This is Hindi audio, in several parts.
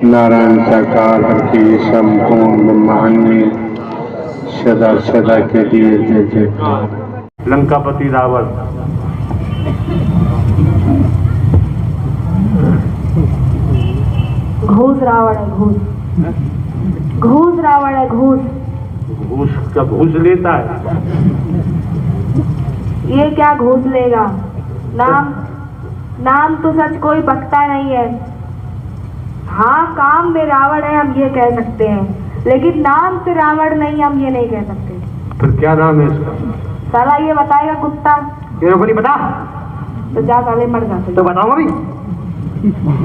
नारायण साकार की संपूर्ण ब्रह्मांड में सदा सदा के लिए जय जयकार। लंकापति रावण घूस रावण है, घूस घूस रावण है, घूस घूस का घूस लेता है। ये क्या घूस लेगा? नाम तो सच कोई बकता नहीं है। हाँ, काम में रावण है हम ये कह सकते हैं, लेकिन नाम से रावण नहीं, हम ये नहीं कह सकते। फिर क्या नाम है इसका? साला ये बताएगा कुत्ता। तेरे को नहीं पता तो जा साले मर जाते। तो बताऊंगा भी।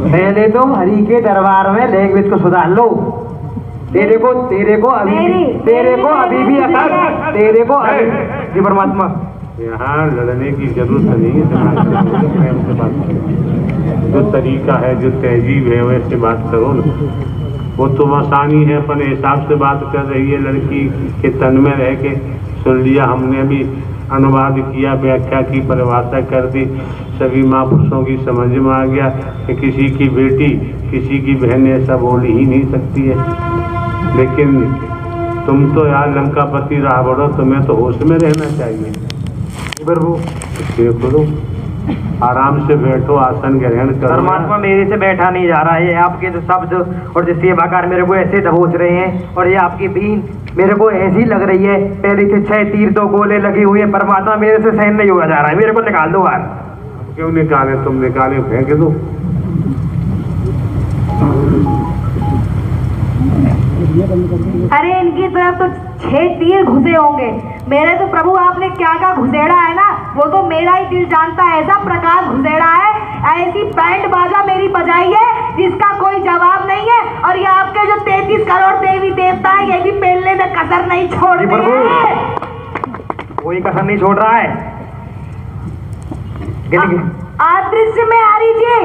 पहले तो हरि के दरबार में लैंग्वेज को सुधार लो। तेरे को अभी भी अकल, तेरे को अभी परमात्मा। यहाँ लड़ने की जरूरत नहीं है, प्रेम से बात करो। जो तरीका है, जो तहजीब है, वैसे बात करो ना। वो तो आसानी है, अपने हिसाब से बात कर रही है। लड़की के तन में रह के सुन लिया हमने, भी अनुवाद किया, व्याख्या की, परिभाषा कर दी। सभी महापुरुषों की समझ में आ गया कि किसी की बेटी, किसी की बहन ऐसा बोल ही नहीं सकती है। लेकिन तुम तो यार लंकापति रावण हो, तुम्हें तो होश में रहना चाहिए। प्रभु देखो, आराम से बैठो, आसन ग्रहण करो। परमात्मा मेरे से बैठा नहीं जा रहा है। आपके जो शब्द और जो सेवाकार मेरे को ऐसे दबोच रहे हैं, और ये आपकी बीन मेरे को ऐसी लग रही है। पहले से 6 तीर 2 गोले लगे हुए हैं। परमात्मा मेरे से सहन नहीं हुआ जा रहा है, मेरे को निकाल दो यार। क्यों निकाले? तुम निकाले, फेंक दो। अरे इनकी तरफ तो 6 तीर घुसे होंगे, मेरे तो प्रभु आपने क्या क्या घुसेड़ा है ना, वो तो मेरा ही दिल जानता है। ऐसा प्रकाश घुसेड़ा है, ऐसी बैंड बाजा मेरी बजाई है जिसका कोई जवाब नहीं है। और ये आपके जो 33 करोड़ देवी देवता है, ये भी पेलने में कसर नहीं छोड़ रहे हैं। कोई कसर नहीं छोड़ रहा है। आदृश्य में आ लीजिए,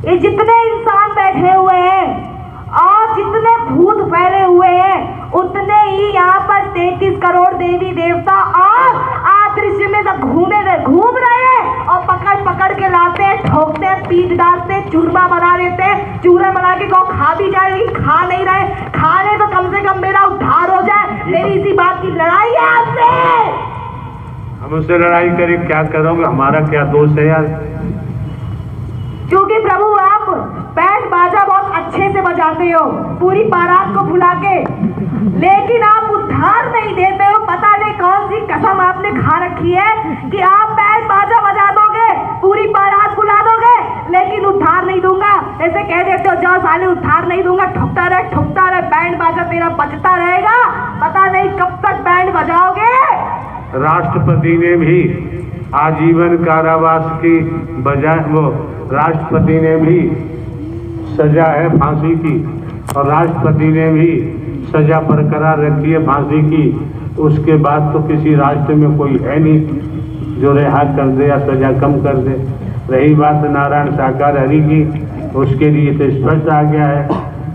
ये जितने इंसान बैठे हुए हैं और जितने भूत फैले हुए हैं, उतने ही यहाँ पर 33 करोड़ देवी देवता और आदृश्य में सब घूम रहे हैं और पकड़ पकड़ के लाते हैं, ठोकते हैं, पीट डालते हैं, चूरमा बना देते हैं। चूरमा बना के कहो खा भी जाए, लेकिन खा नहीं रहे। खा ले तो कम से कम मेरा उद्धार हो जाए। मेरी इसी बात की लड़ाई है आपसे। हम उससे लड़ाई करें, क्या करोगे? हमारा क्या दोष है यार? क्योंकि प्रभु आप बैंड बाजा बहुत अच्छे से बजाते हो, पूरी बारात को बुला के, लेकिन आप उद्धार नहीं देते हो। पता नहीं कौन सी कसम आपने खा रखी है कि आप बैंड बाजा बजा दोगे, पूरी बारात बुला दोगे, लेकिन उद्धार नहीं दूंगा। ऐसे कह देते हो, जाओ साले उद्धार नहीं दूंगा, ठुकता रहे, बैंड बाजा तेरा बजता रहेगा। पता नहीं कब तक बैंड बजाओगे। राष्ट्रपति ने भी आजीवन कारावास की बजाय, वो राष्ट्रपति ने भी सजा है फांसी की, और राष्ट्रपति ने भी सजा बरकरार रखी है फांसी की। उसके बाद तो किसी राष्ट्र में कोई है नहीं जो रिहा कर दे या सजा कम कर दे। रही बात नारायण साकार हरि की, उसके लिए तो स्पष्ट आ गया है।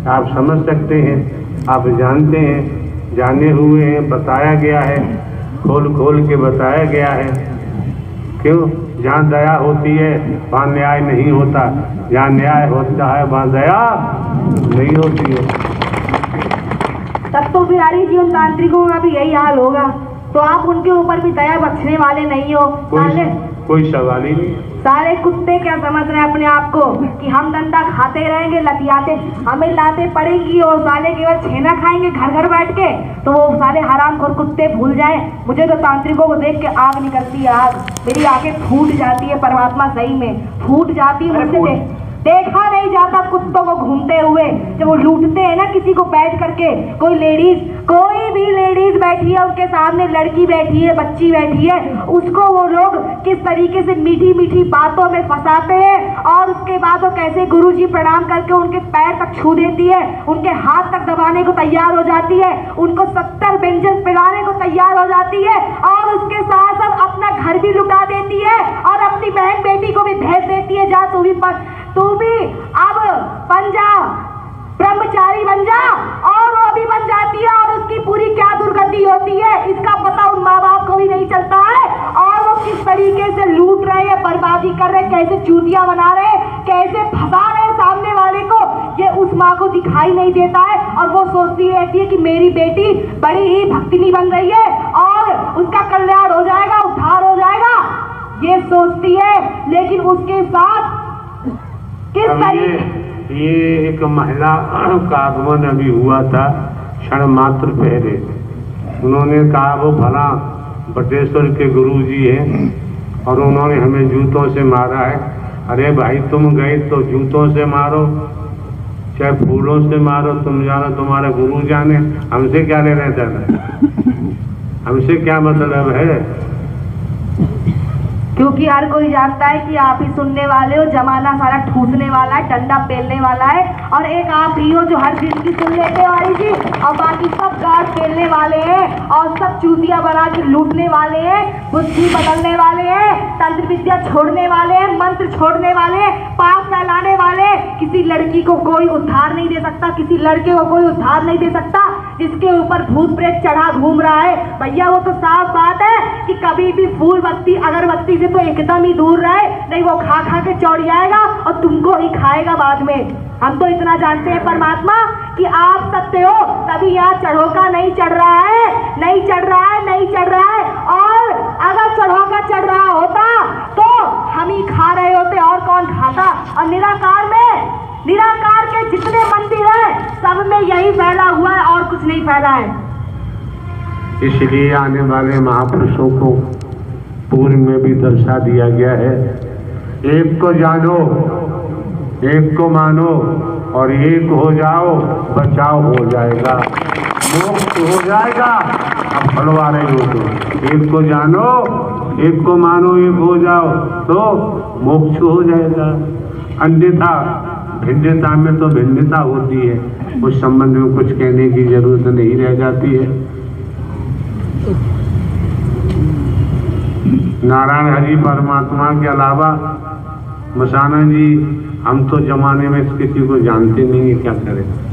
आप समझ सकते हैं, आप जानते हैं, जाने हुए हैं, बताया गया है, खोल खोल के बताया गया है। क्यों? जहाँ दया होती है वहाँ न्याय नहीं होता, जहाँ न्याय होता है वहाँ दया नहीं होती है। तब तो बिहारी जी उन तांत्रिकों का भी यही हाल होगा, तो आप उनके ऊपर भी दया बख्शने वाले नहीं हो। कोई सवाल ही नहीं। सारे कुत्ते क्या समझ रहे हैं अपने आप को कि हम डंडा खाते रहेंगे, लतियाते, हमें लाते पड़ेंगी और साले केवल छेना खाएंगे घर घर बैठ के, तो वो साले हरामखोर कुत्ते भूल जाएं। मुझे तो तांत्रिकों को देख के आग निकलती है, आग, मेरी आंखें फूट जाती है। परमात्मा सही में फूट जाती है मुझसे। देखा नहीं जाता कुत्तों को घूमते हुए, जब वो लूटते हैं ना किसी को बैठ करके। कोई भी लेडीज बैठी है, उनके सामने लड़की बैठी है, बच्ची बैठी है, उसको वो लोग किस तरीके से मीठी मीठी बातों में फंसाते हैं, और उसके बाद वो कैसे गुरुजी प्रणाम करके उनके पैर तक छू देती है, उनके हाथ तक दबाने को तैयार हो जाती है, उनको 70 व्यंजन पिलाने को तैयार हो जाती है, और उसके साथ साथ अपना घर भी लुटा देती है और अपनी बहन बेटी को भी भेज देती है, जा तू भी अब बन जा, ब्रह्मचारी बन जा। और वो भी बन जाती है, और उसकी पूरी क्या दुर्गति होती है इसका पता उन माँ बाप को भी नहीं चलता है। और वो किस तरीके से लूट रहे हैं, बर्बादी कर रहे हैं, कैसे चूतिया बना रहे हैं, कैसे फंसा रहे हैं सामने वाले को, ये उस माँ को दिखाई नहीं देता है और वो सोचती रहती है कि मेरी बेटी बड़ी ही भक्तिनी बन रही है और उसका कल्याण हो जाएगा, उद्धार हो जाएगा, ये सोचती है। लेकिन उसके साथ किस तरीके ये एक महिला का आगमन अभी हुआ था क्षण मात्र पहले। उन्होंने कहा वो भला बटेश्वर के गुरु जी हैं और उन्होंने हमें जूतों से मारा है। अरे भाई तुम गए तो जूतों से मारो चाहे फूलों से मारो, तुम जानो तुम्हारा गुरु जाने, हमसे क्या लेना देना, हमसे क्या मतलब है। क्योंकि हर कोई जानता है कि आप ही सुनने वाले हो, जमाना सारा ठूसने वाला है, डंडा पेलने वाला है और एक आप ही हो जो हर चीज की सुन लेते हो वाली जी, और बाकी सब गार्ड पेलने वाले हैं और सब चूतिया बना के लूटने वाले हैं, बुद्धि बदलने वाले हैं, तंत्र विद्या छोड़ने वाले हैं, मंत्र छोड़ने वाले हैं, पाप फैलाने वाले हैं। किसी लड़की को कोई उद्धार नहीं दे सकता, किसी लड़के को कोई उद्धार नहीं दे सकता जिसके ऊपर भूत प्रेत चढ़ा घूम रहा है। भैया वो तो साफ बात है कि कभी भी फूल बत्ती अगरबत्ती से तो एकदम ही दूर रहे, नहीं वो खा खा के चौड़ जाएगा और तुमको ही खाएगा बाद में। हम तो इतना जानते हैं परमात्मा कि आप सत्य हो, तभी यहाँ चढ़ोका नहीं चढ़ रहा है, नहीं चढ़ रहा है, नहीं चढ़ रहा है। और अगर चढ़ोका चढ़ रहा होता तो हम ही खा रहे होते, और कौन खाता। और निराकार के जितने मंदिर है सब में यही फैला हुआ है और कुछ नहीं फैला है। इसलिए आने वाले महापुरुषों को पूर्व में भी दर्शा दिया गया है, एक को जानो, एक को मानो और एक हो जाओ, बचाव हो जाएगा, मोक्ष हो जाएगा। अब फलवा रहे हो तो एक को जानो, एक को मानो, एक हो जाओ तो मोक्ष हो जाएगा। अन्यथा भिन्नता में तो भिन्नता होती है, उस संबंध में कुछ कहने की जरूरत नहीं रह जाती है। नारायण हरि परमात्मा के अलावा मसाना जी हम तो जमाने में किसी को जानते नहीं है, क्या करें।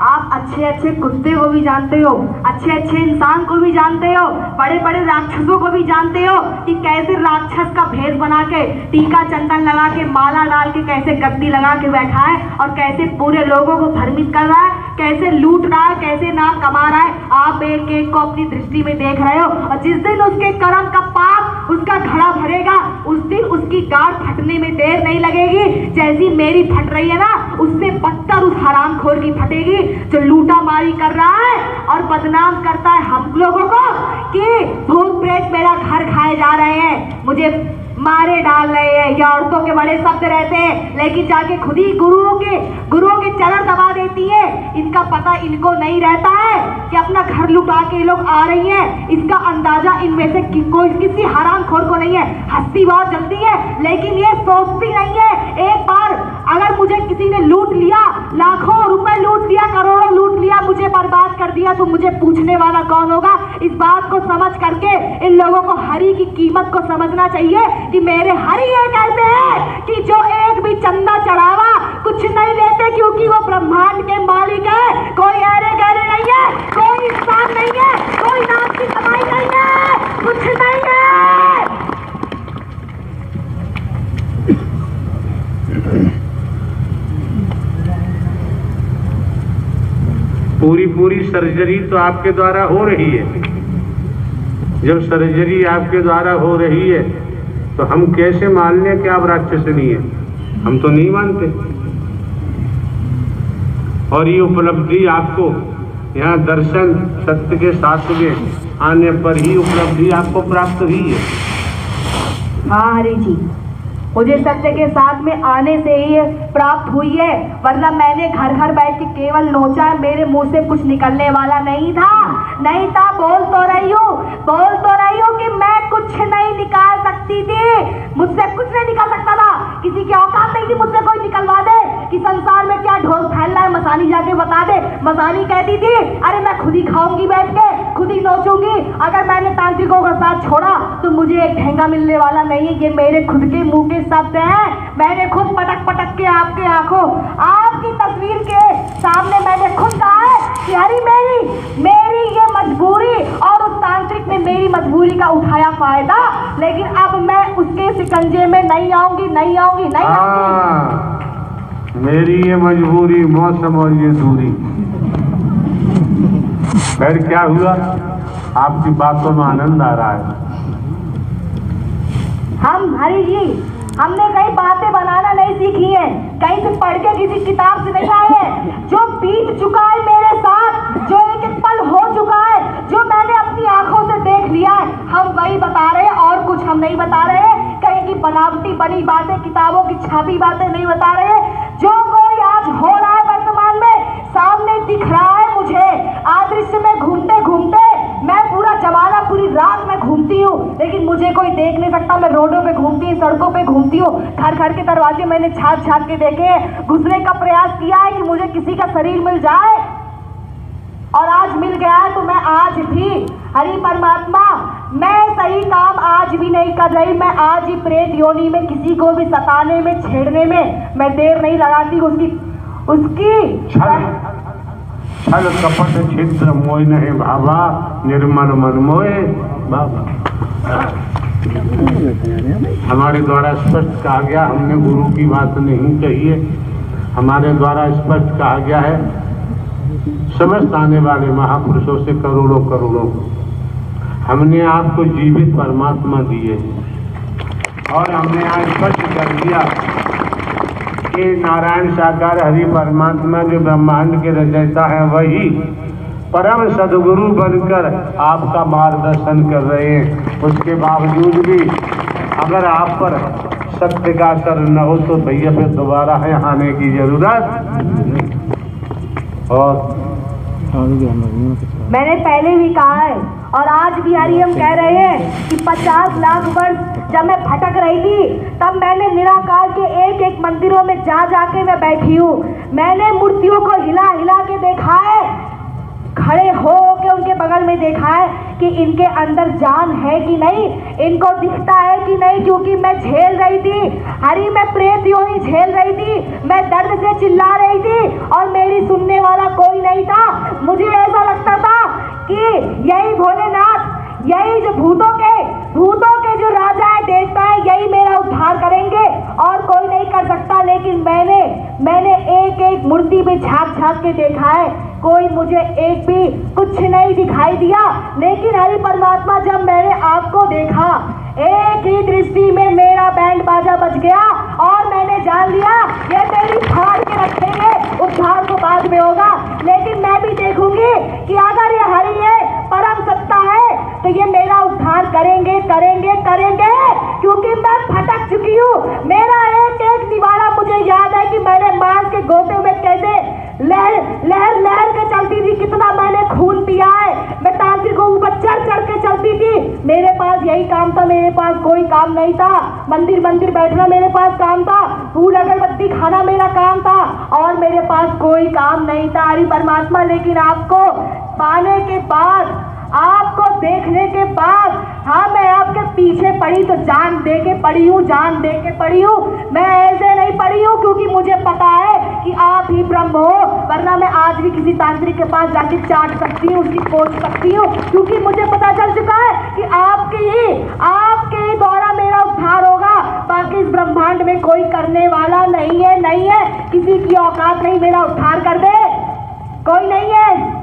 आप अच्छे अच्छे कुत्ते को भी जानते हो, अच्छे अच्छे इंसान को भी जानते हो, बड़े बड़े राक्षसों को भी जानते हो कि कैसे राक्षस का भेष बना के टीका चंदन लगा के माला डाल के कैसे गद्दी लगा के बैठा है और कैसे पूरे लोगों को भ्रमित कर रहा है, कैसे लूट रहा है, कैसे नाम कमा रहा है। आप एक एक को अपनी दृष्टि में देख रहे हो और जिस दिन उसके कर्म का पाप उसका घड़ा भरेगा उस दिन उसकी गाड़ फटने में देर नहीं लगेगी। जैसी मेरी फट रही है ना, उससे बदतर उस हरामखोर की फटेगी जो लूटा मारी कर रहा है और बदनाम करता है हम लोगों को कि भूत प्रेत मेरा घर खाए जा रहे हैं, मुझे मारे डाल रहे हैं। या औरतों के बड़े शब्द रहते हैं लेकिन जाके खुद ही गुरुओं के चरण दबा देती है। इनका पता इनको नहीं रहता है कि अपना घर लुटा के लोग आ रही हैं। इसका अंदाजा इनमें से कोई किसी हरामखोर को नहीं है। हंसती बहुत जल्दी है लेकिन ये सोचती नहीं है। एक बार अगर मुझे किसी ने लूट लिया, लाखों रुपए लूट लिया, करोड़ों लूट लिया, मुझे बर्बाद कर दिया तो मुझे पूछने वाला कौन होगा। इस बात को समझ करके इन लोगों को हरि की कीमत को समझना चाहिए कि मेरे हरि ये कहते हैं कि जो एक भी चंदा चढ़ावा कुछ नहीं लेते क्योंकि वो ब्रह्मांड के मालिक है। कोई अरे गहरे नहीं है, कोई इंसान नहीं है, कोई नाम की कमाई नहीं है, कुछ नहीं है। पूरी सर्जरी तो आपके द्वारा हो रही है। जब सर्जरी आपके द्वारा हो रही है तो हम कैसे मान लें कि आप राक्षस नहीं है? हम तो नहीं मानते। और ये उपलब्धि आपको यहाँ दर्शन सत्य के साथ में आने पर ही उपलब्धि आपको प्राप्त हुई है। हाँ हरि जी, मुझे सत्य के साथ में आने से ही प्राप्त हुई है, वरना मैंने घर घर बैठ के केवल नोचा, मेरे मुंह से कुछ निकलने वाला नहीं था। बोल तो रही हूँ कि मैं कुछ नहीं निकाल सकती थी, मुझसे कुछ नहीं निकल सकता था। किसी की औकात नहीं थी मुझसे कोई निकलवा दे कि संसार में क्या ढोल फैल रहा है, मसानी जाके बता दे। मसानी कहती थी अरे मैं खुद ही खाऊंगी बैठ के, खुद ही नोचूंगी। अगर मैंने तांत्रिकों का साथ छोड़ा तो मुझे एक ठेंगा मिलने वाला नहीं है। ये मेरे खुद के मुंह के शब्द हैं। मैंने खुद पटक पटक के आपके आंखों, आपकी तस्वीर के सामने मैंने खुद कहा है कि हरि मेरी ये मजबूरी और उस तांत्रिक ने मेरी मजबूरी का उठाया फायदा, लेकिन अब मैं उसके शिकंजे में नहीं आऊंगी। मेरी ये मजबूरी, मौसम और ये दूरी। फिर क्या हुआ? आपकी बातों में आनंद आ रहा है। हम हरी जी, हमने कई बातें बनाना नहीं सीखी है, कहीं से पढ़ के किसी किताब से नहीं आए हैं। जो बीत चुका है मेरे साथ, जो एक एक पल हो चुका है, जो मैंने अपनी आंखों से देख लिया है, हम वही बता रहे हैं और कुछ हम नहीं बता रहे हैं। कहीं की बनावटी बनी बातें, किताबों की छापी बातें नहीं बता रहे हैं। जो कोई आज हो रहा है वर्तमान में सामने दिख रहा है मुझे। आदृश्य में घूमते घूमते मैं पूरा जमाना, पूरी रात में घूमती हूँ, लेकिन मुझे कोई देख नहीं सकता। मैं रोडों पे घूमती हूँ, सड़कों पे घूमती हूँ, घर घर के दरवाजे मैंने छाप छाप के देखे हैं। घुसने का प्रयास किया है कि मुझे किसी का शरीर मिल जाए, और आज मिल गया है। तो मैं आज भी हरि परमात्मा, मैं सही काम आज भी नहीं कर रही। मैं आज ही प्रेत योनि में किसी को भी सताने में, छेड़ने में मैं देर नहीं लगाती। उसकी छल कपट छिद्र मोह नहीं भावा, निर्मल मन मोहे बाबा। हमारे द्वारा स्पष्ट कहा गया, हमने गुरु की बात नहीं कही है, हमारे द्वारा स्पष्ट कहा गया है। समस्त आने वाले महापुरुषों से करोड़ों करोड़ों हमने आपको जीवित परमात्मा दिए, और हमने आज स्पष्ट कर दिया कि नारायण साकार हरि परमात्मा जो ब्रह्मांड के रचयिता है, वही परम सदगुरु बनकर आपका मार्गदर्शन कर रहे हैं। उसके बावजूद भी अगर आप पर सत्य का असर न हो तो भैया फिर दोबारा है आने की जरूरत। और मैंने पहले भी कहा है और आज भी हरि हम कह रहे हैं कि 50 लाख वर्ष जब मैं भटक रही थी, तब मैंने निराकार के एक एक मंदिरों में जा जाके मैं बैठी हूँ। मैंने मूर्तियों को हिला हिला के देखा है, खड़े हो के उनके बगल में देखा है कि इनके अंदर जान है कि नहीं, इनको दिखता है कि नहीं, क्योंकि मैं झेल रही थी हरि, मैं प्रेत योनि झेल रही थी, मैं दर्द से चिल्ला रही थी और मेरी सुनने वाला कोई नहीं था। मुझे ऐसा लगता था कि यही भोलेनाथ, यही जो भूतों के जो राजा है, देवता है, यही मेरा उद्धार करेंगे और कोई नहीं कर सकता। लेकिन मैंने एक एक मूर्ति में झांक झांक के देखा है, कोई मुझे एक भी कुछ नहीं दिखाई दिया। लेकिन हरि परमात्मा, जब मैंने आपको देखा, एक ही दृष्टि में मेरा बैंड बाजा बज गया और मैंने जान लिया ये मेरी फाड़ के रखेंगे, उद्धार तो बाद में होगा। लेकिन मैं भी देखूंगी कि अगर ये हरि है, परम सत्ता है, तो ये मेरा उद्धार करेंगे करेंगे करेंगे, क्योंकि मैं भटक चुकी हूँ। मेरा एक एक निवाड़ा मुझे याद है कि मैंने मांस के गोते में कैसे लहर के चलती थी, कितना मैंने खून पिया है। मैं तांत्रिक को ऊपर चढ़ चढ़ के चलती थी। मेरे पास यही काम था, मेरे पास कोई काम नहीं था। मंदिर बैठना मेरे पास काम था, फूल अगरबत्ती खाना मेरा काम था, और मेरे पास कोई काम नहीं था हरि परमात्मा। लेकिन आपको पाने के बाद, आपको देखने के बाद, हाँ, मैं आपके पीछे पड़ी तो जान दे के पड़ी हूँ, जान दे के पड़ी हूँ। मैं ऐसे नहीं पड़ी हूँ क्योंकि मुझे पता है कि आप ही ब्रह्म हो, वरना मैं आज भी किसी तांत्रिक के पास जाके चाट सकती हूँ, उसकी पोछ सकती हूँ, क्योंकि मुझे पता चल चुका है कि आपके ही द्वारा मेरा उद्धार होगा। बाकी इस ब्रह्मांड में कोई करने वाला नहीं है, किसी की औकात नहीं मेरा उद्धार कर दे, कोई नहीं है।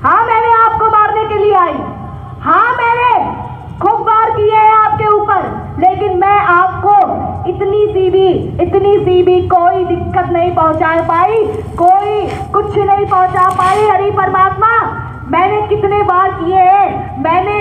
हाँ, मैंने आपको मारने के लिए आई, हाँ, मैंने खूब वार किए हैं आपके ऊपर, लेकिन मैं आपको इतनी सी भी कोई दिक्कत नहीं पहुंचा पाई, कोई कुछ नहीं पहुंचा पाई हरि परमात्मा। मैंने कितने वार किए हैं, मैंने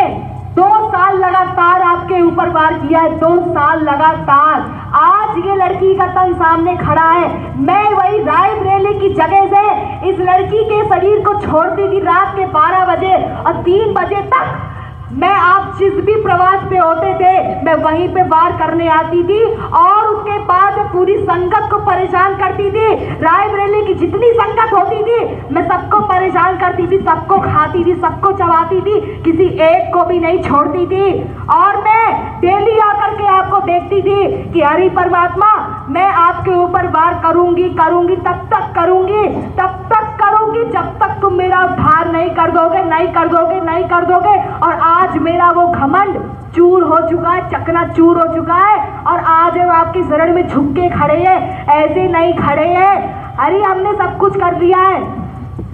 2 साल लगातार आपके ऊपर वार किया है, 2 साल लगातार। आज ये लड़की का तन सामने खड़ा है, मैं वही रायबरेली की जगह से इस लड़की के शरीर को छोड़ती थी रात के 12 बजे और 3 बजे तक मैं, आप जिस भी प्रवास पे होते थे, मैं वहीं पे वार करने आती थी, और उसके बाद पूरी संगत को परेशान करती थी। रायबरेली की जितनी संगत होती थी, मैं सबको परेशान करती थी, सबको खाती थी, सबको चबाती थी, किसी एक को भी नहीं छोड़ती थी। और मैं डेली आकर के आपको देखती थी कि हरि परमात्मा, मैं आपके ऊपर वार करूंगी, तब तक करूंगी, तब तक करूंगी हूँ कि जब तक तुम मेरा उद्धार नहीं कर दोगे, नहीं कर दोगे, नहीं कर दोगे। और आज मेरा वो घमंड चूर हो चुका है, चकनाचूर हो चुका है, और आज वो आपकी शरण में झुक के खड़े हैं, ऐसे नहीं खड़े हैं। अरे हमने सब कुछ कर लिया है,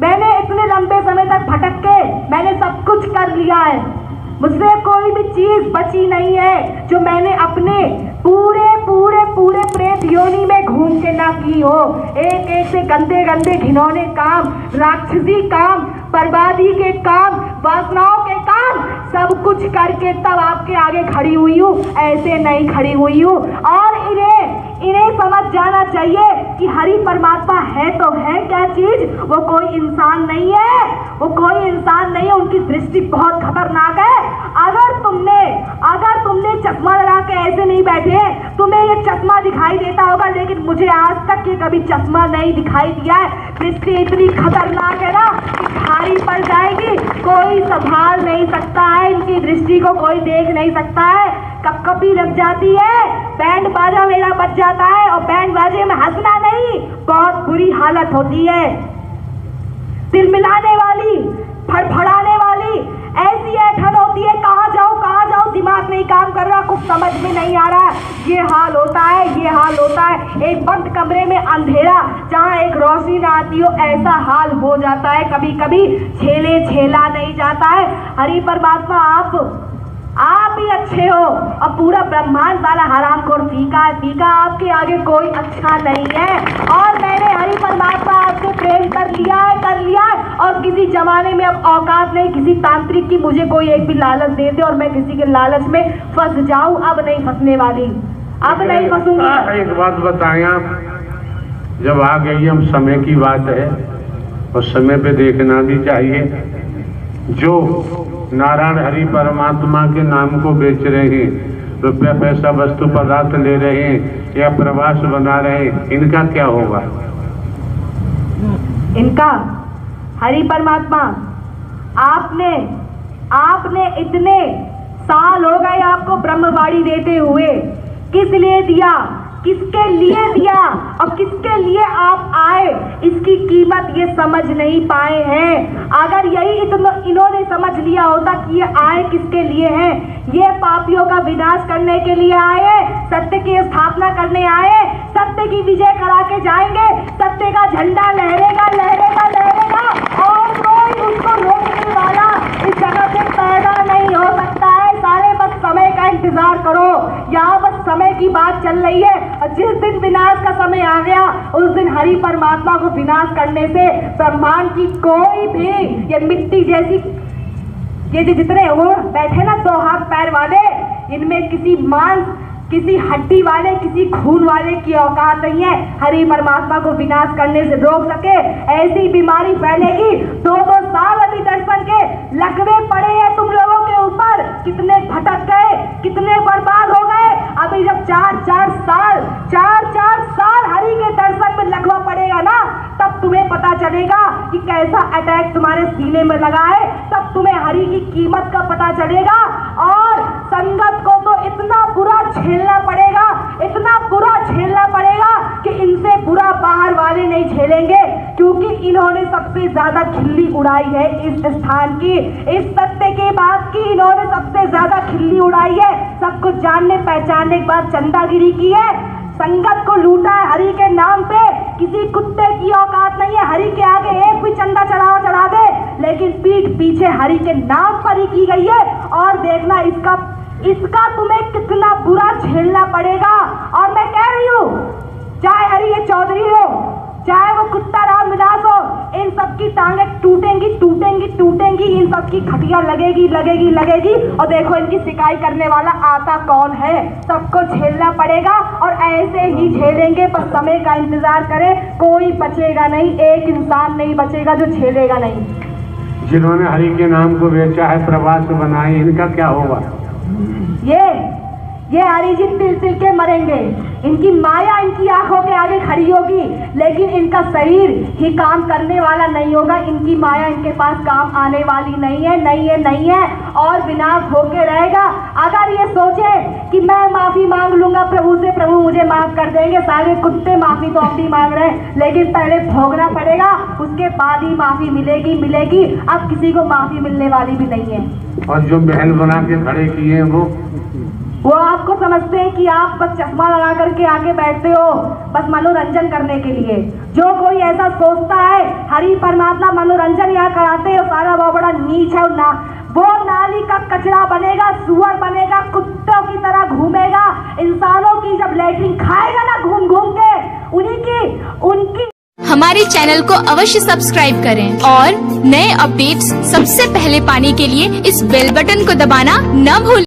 मैंने इतने लंबे समय तक भटक के मैंने सब कुछ कर लिया है, मुझसे कोई भी चीज बची नहीं है जो मैंने अपने पूरे पूरे पूरे प्रेत योनि में घूम के ना की हो। एक एक से गंदे गंदे घिनौने काम, राक्षसी काम, बर्बादी के काम, वासनाओं के काम, सब कुछ करके तब आपके आगे खड़ी हुई हूँ, ऐसे नहीं खड़ी हुई हूँ। और इन्हें समझ जाना चाहिए कि हरि परमात्मा है तो है क्या चीज, वो कोई इंसान नहीं है, वो कोई इंसान नहीं है, उनकी दृष्टि बहुत खतरनाक है। अगर तुमने चश्मा लगा के ऐसे नहीं बैठे, तुम्हें ये चश्मा दिखाई देता होगा, लेकिन मुझे आज तक ये कभी चश्मा नहीं दिखाई दिया है। दृष्टि इतनी खतरनाक है ना कि भारी पड़ जाएगी, कोई संभाल नहीं सकता है, इनकी दृष्टि को कोई देख नहीं सकता है। कपकपी लग जाती है, बैंड बाजा मेरा बज जाता है, और बैंड बाजे में हंसना नहीं, बहुत बुरी हालत होती है। दिल मिलाने वाली, फड़फड़ाने वाली ऐसी ऐठन होती है, कहाँ जाऊँ, दिमाग नहीं काम कर रहा, कुछ समझ में नहीं आ रहा। ये हाल होता है। एक बंद कमरे में अंधेरा, जहाँ एक रोशनी ना आती हो, ऐसा हाल हो जाता है। कभी कभी झेला नहीं जाता है। हरि परमात्मा आप ही अच्छे हो, और पूरा ब्रह्मांड वाला हरामखोर फीका, आपके आगे कोई अच्छा नहीं है। और मैंने हरि परमात्मा आपसे प्रेम कर लिया है, और किसी जमाने में अब औकात नहीं किसी तांत्रिक की मुझे कोई एक भी लालच दे दे और मैं किसी के लालच में फंस जाऊं। अब नहीं फंसने वाली, अब नहीं फंसूंगी। एक बात बताएं आप, जब आ गई हम समय की बात है, और समय पे देखना भी चाहिए। जो नारायण हरि परमात्मा के नाम को बेच रहे हैं, रुपया पैसा वस्तु पदार्थ ले रहे हैं, या प्रवास बना रहे हैं, इनका क्या होगा? इनका हरि परमात्मा, आपने इतने साल हो गए आपको ब्रह्मवाणी देते हुए, किस लिए दिया, किसके लिए दिया, और किसके लिए आप आए, इसकी कीमत ये समझ नहीं पाए हैं। अगर यही इन्होंने समझ लिया होता कि ये आए किसके लिए हैं, ये पापियों का विनाश करने के लिए आए, सत्य की स्थापना करने आए, सत्य की विजय करा के जाएंगे, सत्य का झंडा लहरेगा, और कोई उसको रोकने वाला इस जगह से पैदा नहीं हो सकता है। सारे बस समय का इंतजार करो, यहाँ बस समय की बात चल रही है। और जिस दिन विनाश का समय आ गया, उस दिन हरि परमात्मा को विनाश करने से ब्रह्मांड की कोई भी, ये मिट्टी जैसी, ये जितने वो बैठे ना 2 हाथ पैर वाले, इनमें किसी मांस, किसी हड्डी वाले, किसी खून वाले की औकात नहीं है हरि परमात्मा को विनाश करने से रोक सके। ऐसी बीमारी फैलेगी, 2-2 साल अभी दर्शन के लगवे पड़े हैं तुम लोगों के ऊपर, कितने भटक गए, कितने बर्बाद हो गए। अभी जब 4-4 साल हरि के दर्शन में लगवा पड़ेगा ना, तब तुम्हें पता चलेगा कि कैसा अटैक तुम्हारे सीने में लगा है, तब तुम्हें हरि की कीमत का पता चलेगा। और संगत को तो इतना बुरा झेलना पड़ेगा कि इनसे बुरा बाहर वाले नहीं झेलेंगे, क्योंकि इन्होंने सबसे ज्यादा खिल्ली उड़ाई है इस स्थान की, इस सत्य की बात की इन्होंने सबसे ज्यादा खिल्ली उड़ाई है। सब कुछ जानने पहचानने के बाद चंदागिरी की है, संगत को लूटा है हरि के नाम पे। किसी कुत्ते की औकात नहीं है हरि के आगे एक भी चंदा चढ़ा दे, लेकिन पीठ पीछे हरि के नाम पर ही की गई है। और देखना इसका तुम्हें कितना बुरा झेलना पड़ेगा। और मैं कह रही हूँ, चाहे हरि ये चौधरी हो, चाहे वो कुत्ता राम विलास हो, इन सबकी टांगे टूटेंगी, इन सबकी खटिया लगेगी। और देखो इनकी शिकाई करने वाला आता कौन है, सबको झेलना पड़ेगा, और ऐसे ही झेलेंगे। बस समय का इंतजार करें, कोई बचेगा नहीं, एक इंसान नहीं बचेगा जो झेलेगा नहीं। जिन्होंने हरि के नाम को बेचा है, प्रवास बनाए, इनका क्या होगा? ये हरि जी तिल के मरेंगे। इनकी माया इनकी आंखों के आगे खड़ी होगी, लेकिन इनका शरीर ही काम करने वाला नहीं होगा। इनकी माया इनके पास काम आने वाली नहीं है, नहीं है, नहीं है, और विनाश होके रहेगा। अगर ये सोचे कि मैं माफी मांग लूंगा प्रभु से, प्रभु मुझे माफ कर देंगे, सारे कुत्ते माफी तो हम भी मांग रहे हैं, लेकिन पहले भोगना पड़ेगा, उसके बाद ही माफी मिलेगी। अब किसी को माफी मिलने वाली भी नहीं है। और जो महल बना के खड़े किए हैं वो आपको समझते हैं कि आप बस चश्मा लगा करके आके बैठते हो बस मनोरंजन करने के लिए। जो कोई ऐसा सोचता है हरि परमात्मा मनोरंजन यहाँ कराते हैं, सारा बहुत बड़ा नीच है। वो नाली का कचरा बनेगा, सुअर बनेगा, कुत्तों की तरह घूमेगा, इंसानों की जब लैट्रिन खाएगा ना घूम घूम के, उनकी हमारे चैनल को अवश्य सब्सक्राइब करें और नए अपडेट्स सबसे पहले पाने के लिए इस बेल बटन को दबाना न भूलें।